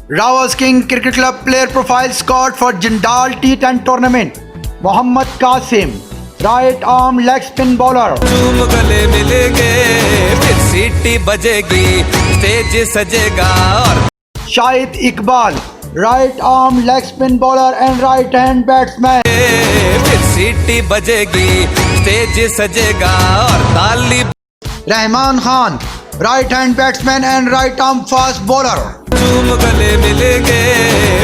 Ravas King Cricket Club player profile scored for Jindal T10 tournament. Mohammad Qasim, right arm leg spin bowler. झूम गले मिलेंगे फिर सीटी बजेगी stage सजेगा और Shahid Iqbal, right arm leg spin bowler and right hand batsman. फिर सीटी बजेगी stage सजेगा और ताली Rahman Khan, right hand batsman and right arm fast bowler. झूम गले मिलेंगे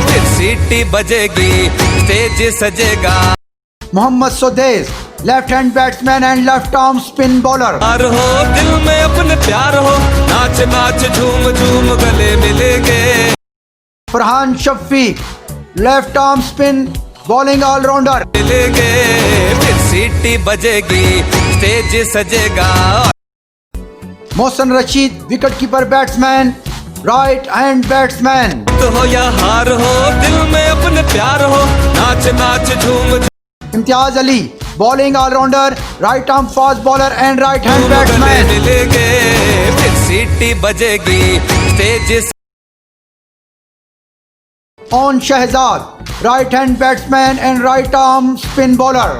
फिर सीटी बजेगी stage सजेगा Mohammad Sudais, left hand batsman and left arm spin bowler. और हो दिल में अपने प्यार हो नाच नाच झूम झूम गले मिलेंगे Farhan Shafiq, left arm spin bowling all rounder. मिलेंगे फिर सीटी बजेगी stage सजेगा Mohsen Rashid, wicketkeeper batsman, right hand batsman. तो हो या हार हो दिल में अपने प्यार हो नाच नाच झूम Imtiaz Ali, bowling all rounder, right arm fast bowler and right hand झूम गले batsman. मिलेंगे फिर सीटी बजेगी stage On Shahzad, right hand batsman and right arm spin bowler.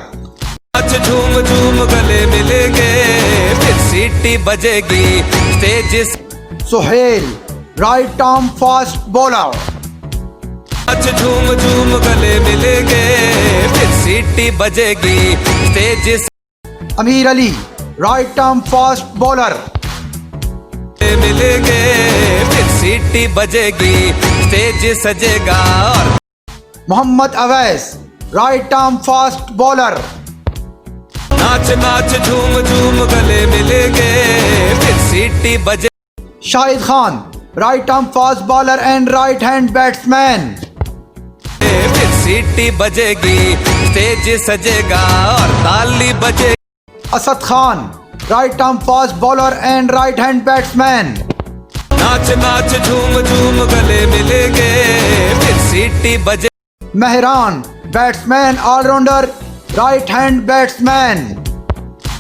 नाच झूम झूम गले मिलेंगे फिर सीटी बजेगी stage Sohail, right arm fast bowler. नाच झूम झूम गले मिलेंगे फिर सीटी बजेगी stage Amir Ali, right arm fast bowler. मिलेंगे फिर सीटी बजेगी स्टेज सजेगा और Muhammad Awais, right arm fast bowler. नाच नाच झूम झूम गले मिलेंगे फिर सीटी बजे Shahid Khan, right arm fast bowler and right hand batsman. फिर सीटी बजेगी स्टेज सजेगा और ताली बजे Asad Khan, right arm fast bowler and right hand batsman. नाच नाच झूम झूम गले मिलेंगे फिर सीटी बजे Mehran, batsman all rounder, right hand batsman.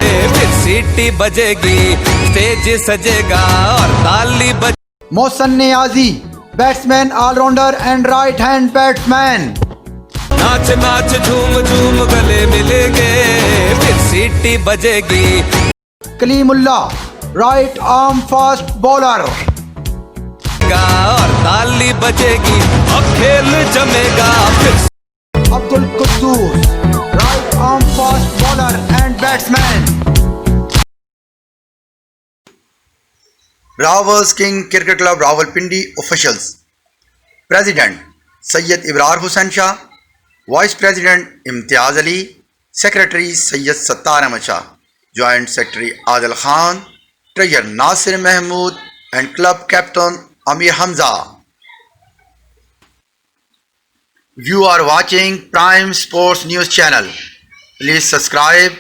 फिर सीटी बजेगी स्टेज सजेगा और ताली बजे Mohsen Niazi, batsman all rounder and right hand batsman. नाच नाच झूम झूम गले मिलेंगे फिर सीटी बजेगी Kalimullah, right arm fast bowler. और ताली बजेगी अब खेल जमेगा फिर Abdul Quddus, right arm fast bowler and batsman. Ravas King Cricket Club Rawalpindi officials. President Sayyid Ibrar Hussain Shah, Vice President Imtiaz Ali, Secretary Sayyid Sattar Ahmad Shah, Joint Secretary Adil Khan, Treasurer Nasir Mahmood and Club Captain Amir Hamza. You are watching Prime Sports News Channel. Please subscribe,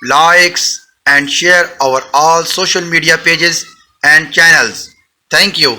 likes and share our all social media pages and channels. Thank you.